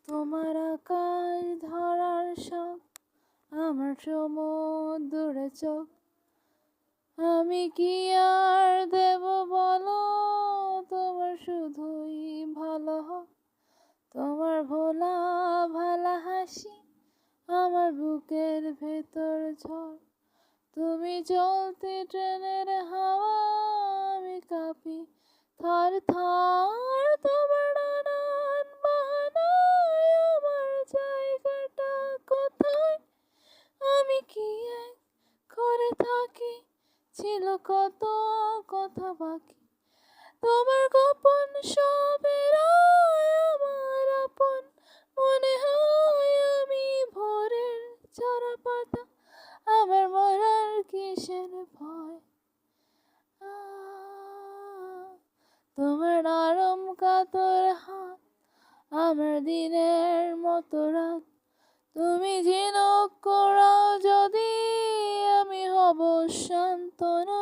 তোমার আকাশ ধরার শখ, আমার সমুদ্রে চোখ, আমি কি আর দেব বলো, তোমার শুধুই ভালো হোক। তোমার ভোলা ভালা হাসি আমার বুকের ভেতর ঝড়, তুমি চলতে ট্রেনের হাওয়া, আমি কাঁপি থর থর। তোমার নানান বাহানায় আমার জায়গাটা কোথায়, আমি কি এক করে থাকি, ছিল কত কথা বাকি। তোমার গোপন সবের আমার আপন মনে হয়, আমি ভোরের ঝরা পাতা, আমার মরার কিসের ভয়। তোমার নরম কাতর হাত আমার দিনের মতো রাত, তুমি ঝিনুক কোড়াও যদি আমি হব শান্তনা।